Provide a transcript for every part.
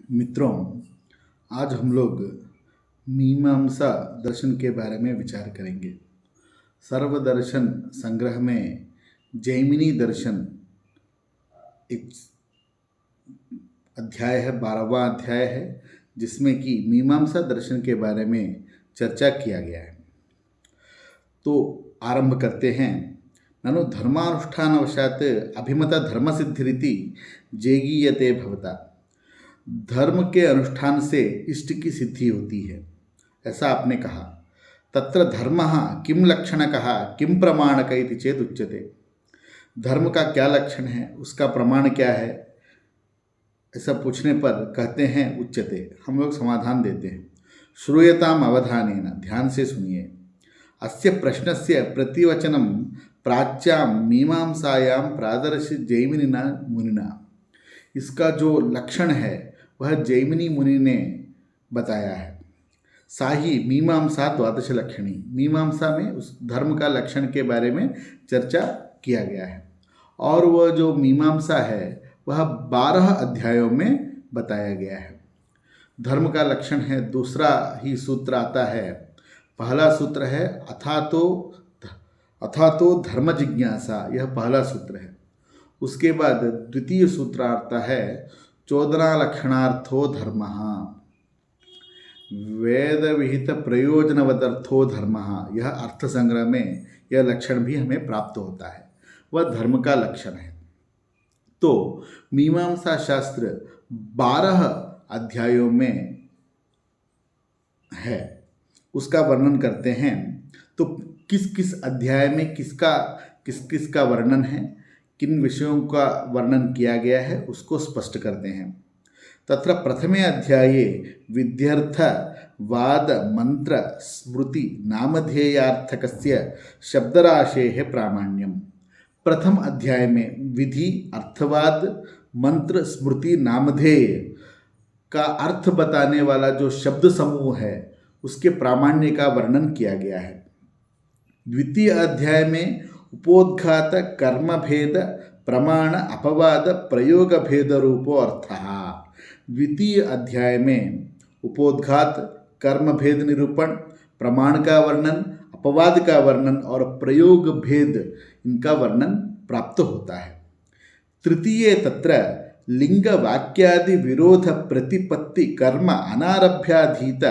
मित्रों, आज हम लोग मीमांसा दर्शन के बारे में विचार करेंगे। सर्वदर्शन संग्रह में जैमिनी दर्शन एक अध्याय है, 12वां अध्याय है, जिसमें कि मीमांसा दर्शन के बारे में चर्चा किया गया है। तो आरंभ करते हैं। ननु धर्मानुष्ठानवशात् अभिमता धर्मसिद्धिरिति जेगीयते भवता। धर्म के अनुष्ठान से इष्ट की सिद्धि होती है, ऐसा आपने कहा। तत्र धर्मः किम लक्षणकः किम प्रमाणक इति चेत् उच्यते। धर्म का क्या लक्षण है, उसका प्रमाण क्या है, ऐसा पूछने पर कहते हैं उच्यते। हम लोग समाधान देते हैं। श्रूयताम अवधानेन, ध्यान से सुनिए। अस्य प्रश्नस्य प्रतिवचनं प्राच्यां मीमांसायां प्रादर्शि जैमिनिना मुनिना। इसका जो लक्षण है वह जैमिनी मुनि ने बताया है। सा ही मीमांसा द्वादश लक्षणी। मीमांसा में उस धर्म का लक्षण के बारे में चर्चा किया गया है, और वह जो मीमांसा है वह 12 अध्यायों में बताया गया है। धर्म का लक्षण है, दूसरा ही सूत्र आता है। पहला सूत्र है अथा तो धर्म जिज्ञासा, यह पहला सूत्र है। उसके बाद द्वितीय सूत्र आता है चोदना लक्षणार्थो धर्म, वेद विहित प्रयोजनवदर्थो धर्म। यह अर्थ संग्रह में यह लक्षण भी हमें प्राप्त होता है, वह धर्म का लक्षण है। तो मीमांसा शास्त्र 12 अध्यायों में है, उसका वर्णन करते हैं। तो किस किस अध्याय में किस किस का वर्णन है, किन विषयों का वर्णन किया गया है, उसको स्पष्ट करते हैं। तत्र प्रथमे अध्याये विध्यर्थ वाद मंत्र स्मृति नामधेयार्थकस्य शब्दराशेः प्रामाण्यम। प्रथम अध्याय में विधि, अर्थवाद, मंत्र, स्मृति, नामधेय का अर्थ बताने वाला जो शब्द समूह है उसके प्रामाण्य का वर्णन किया गया है। द्वितीय अध्याय में उपोद्घात कर्म भेद प्रमाण अपवाद प्रयोग भेद रूपो अर्थः। द्वितीय अध्याय में उपोद्घात, कर्म भेद निरूपण, प्रमाण का वर्णन, अपवाद का वर्णन और प्रयोग भेद, इनका वर्णन प्राप्त होता है। तृतीय तत्र लिंग वाक्यादि विरोध प्रतिपत्ति कर्म अनारभ्याधीत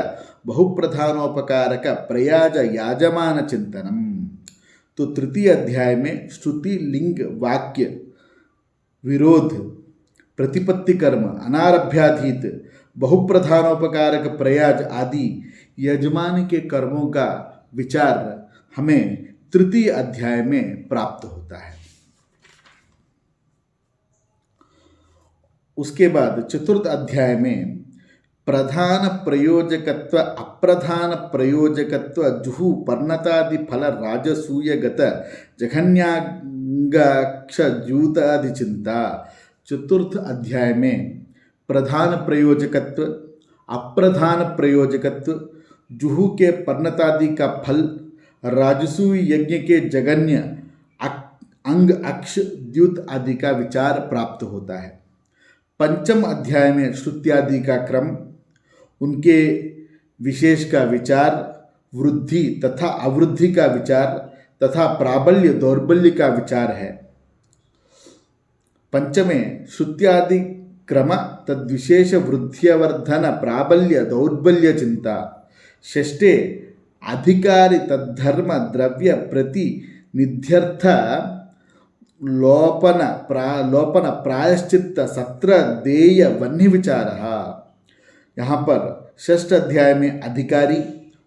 बहुप्रधानोपकारक प्रयाज याजमान चिंतनम। तो तृतीय अध्याय में श्रुति, लिंग, वाक्य, विरोध, प्रतिपत्ति कर्म, अनारभ्याधीत, बहुप्रधानोपकारक प्रयाज आदि यजमान के कर्मों का विचार हमें तृतीय अध्याय में प्राप्त होता है। उसके बाद चतुर्थ अध्याय में प्रधान प्रयोजकत्व अप्रधान प्रयोजकत्व जुहु पर्णतादि फल राजसूयगत जघन्यागाक्ष जूतादि चिंता। चतुर्थ अध्याय में प्रधान प्रयोजकत्व, अप्रधान प्रयोजकत्व, जुहू के पर्णतादि का फल, राजसूय यज्ञ के जगन्य अंग अक्ष द्युत आदि का विचार प्राप्त होता है। पंचम अध्याय में श्रुत्यादि का क्रम, उनके विशेष का विचार, वृद्धि तथा अवृद्धि का विचार तथा प्राबल्य दौर्बल्य का विचार है। पंचमे श्रुत्यादि क्रम तद्विशेष वृद्धिवर्धन प्राबल्य दौर्बल्य चिंता। षष्ठे अधिकारी तद्धर्म द्रव्य प्रति निध्यर्थ लोपन प्रायश्चित्त सत्र देय वन्य विचार। यहाँ पर षष्ठ अध्याय में अधिकारी,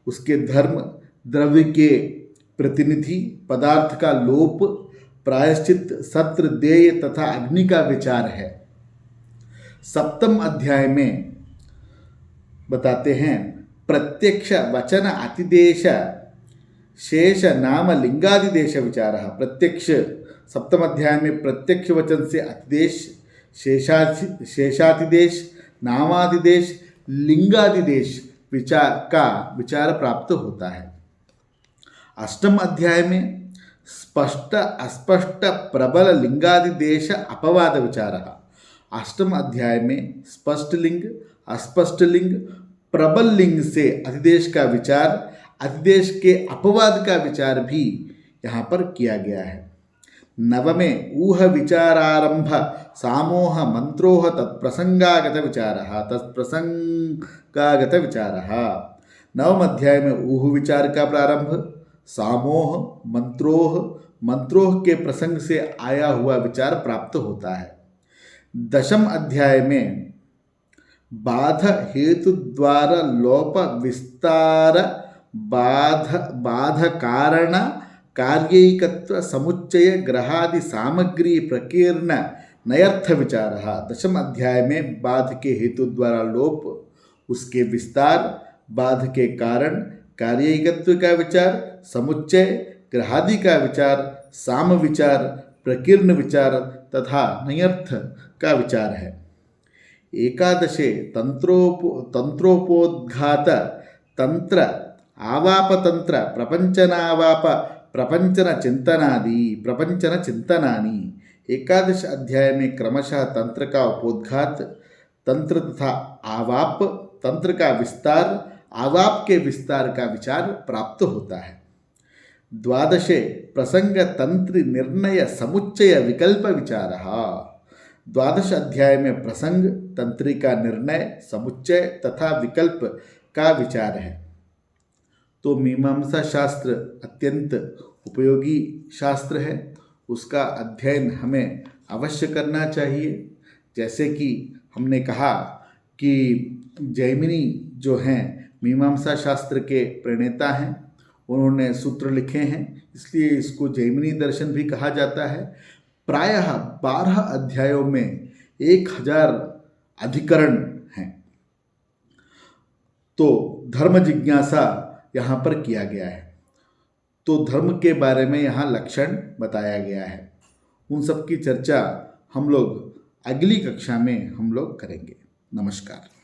उसके धर्म, द्रव्य के प्रतिनिधि, पदार्थ का लोप, प्रायश्चित, सत्र, देय तथा अग्नि का विचार है। सप्तम अध्याय में बताते हैं प्रत्यक्ष वचन अतिदेश शेष नाम लिंगादिदेश विचार। प्रत्यक्ष, सप्तम अध्याय में प्रत्यक्ष वचन से अतिदेश, शेषातिदेश, नामादिदेश, लिंगादिदेश विचार प्राप्त होता है। अष्टम अध्याय में स्पष्ट अस्पष्ट प्रबल लिंगादिदेश अपवाद विचार। अष्टम अध्याय में स्पष्ट लिंग, अस्पष्ट लिंग, प्रबल लिंग से अधिदेश का विचार, अधिदेश के अपवाद का विचार भी यहाँ पर किया गया है। नवमे ऊह विचारारंभ सामोह मंत्रोह तत्प्रसंगागत विचारः। नवम अध्याय में ऊह विचार का प्रारंभ, सामोह, मंत्रोह के प्रसंग से आया हुआ विचार प्राप्त होता है। दशम अध्याय में बाध हेतु द्वारा लोप विस्तार बाध कारण कार्यैकत्व समुच्चय ग्रहादि सामग्री प्रकीर्ण नयर्थ विचारः। दशम अध्याय में बाध के हेतु द्वारा लोप, उसके विस्तार, बाध के कारण कार्यैकत्व का विचार, समुच्चय ग्रहादि का विचार, साम विचार, प्रकीर्ण विचार तथा नयर्थ का विचार है। एकादशे तंत्रोपोद्घात तंत्र आवाप तंत्र प्रपंचनावाप प्रपंचन चिंतनानि। एकादश अध्याय में क्रमशः तंत्र का उपोद्घात, तंत्र तथा आवाप, तंत्र का विस्तार, आवाप के विस्तार का विचार प्राप्त होता है। द्वादशे प्रसंग तंत्र निर्णय समुच्चय विकल्प विचारः। द्वादश अध्याय में प्रसंग, तंत्रिका निर्णय, समुच्चय तथा विकल्प का विचार है। तो मीमांसा शास्त्र अत्यंत उपयोगी शास्त्र है, उसका अध्ययन हमें अवश्य करना चाहिए। जैसे कि हमने कहा कि जैमिनी जो हैं मीमांसा शास्त्र के प्रणेता हैं, उन्होंने सूत्र लिखे हैं, इसलिए इसको जैमिनी दर्शन भी कहा जाता है। प्रायः 12 अध्यायों में 1000 अधिकरण हैं। तो धर्म जिज्ञासा यहाँ पर किया गया है। तो धर्म के बारे में यहाँ लक्षण बताया गया है। उन सब की चर्चा हम लोग अगली कक्षा में हम लोग करेंगे। नमस्कार।